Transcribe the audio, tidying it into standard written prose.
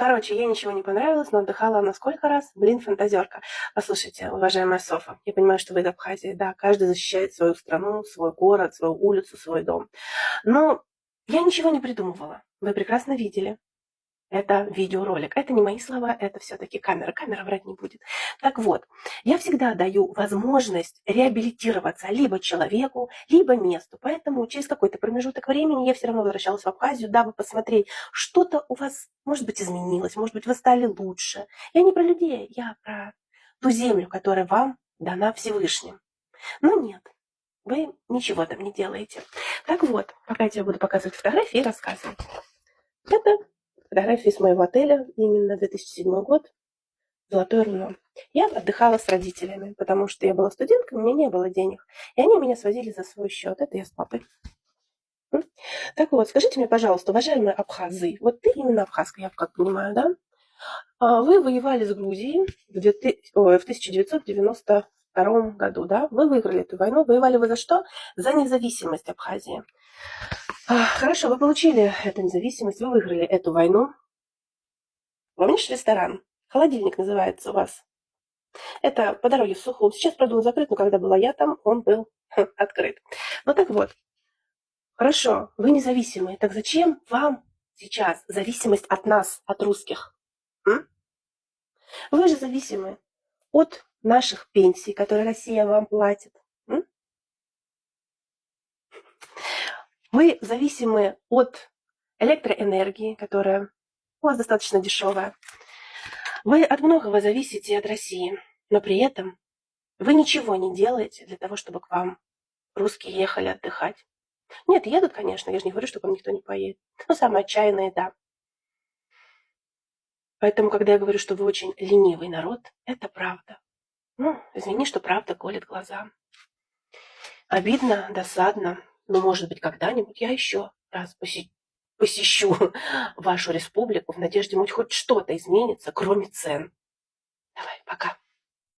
Короче, ей ничего не понравилось, но отдыхала она сколько раз? Блин, фантазерка. Послушайте, уважаемая Софа, я понимаю, что вы из Абхазии, да, каждый защищает свою страну, свой город, свою улицу, свой дом. Но я ничего не придумывала. Вы прекрасно видели. Это видеоролик. Это не мои слова, это все-таки камера. Камера врать не будет. Так вот, я всегда даю возможность реабилитироваться либо человеку, либо месту. Поэтому через какой-то промежуток времени я все равно возвращалась в Абхазию, дабы посмотреть, что-то у вас, может быть, изменилось, может быть, вы стали лучше. Я не про людей, я про ту землю, которая вам дана Всевышним. Но нет, вы ничего там не делаете. Так вот, пока я тебе буду показывать фотографии и рассказывать. Это фотографии с моего отеля, именно 2007 год, Золотое руно. Я отдыхала с родителями, потому что я была студенткой, у меня не было денег. И они меня свозили за свой счет. Это я с папой. Так вот, скажите мне, пожалуйста, уважаемые абхазы, вот ты именно абхазка, я как понимаю, да? Вы воевали с Грузией в 1992 году, да? Вы выиграли эту войну. Воевали вы за что? За независимость Абхазии. Хорошо, вы получили эту независимость, вы выиграли эту войну. Помнишь ресторан? Холодильник называется у вас. Это по дороге в Сухум. Сейчас, правда, он закрыт, но когда была я там, он был открыт. Ну так вот. Хорошо, вы независимые. Так зачем вам сейчас зависимость от нас, от русских? Вы же зависимы от наших пенсий, которые Россия вам платит. Вы зависимы от электроэнергии, которая у вас достаточно дешевая. Вы от многого зависите от России, но при этом вы ничего не делаете для того, чтобы к вам русские ехали отдыхать. Нет, едут, конечно, я же не говорю, что к вам никто не поедет. Но самые отчаянные, да. Поэтому, когда я говорю, что вы очень ленивый народ, это правда. Извини, что правда колет глаза. Обидно, досадно, но, может быть, когда-нибудь я еще раз посещу вашу республику в надежде, хоть что-то изменится, кроме цен. Давай, пока.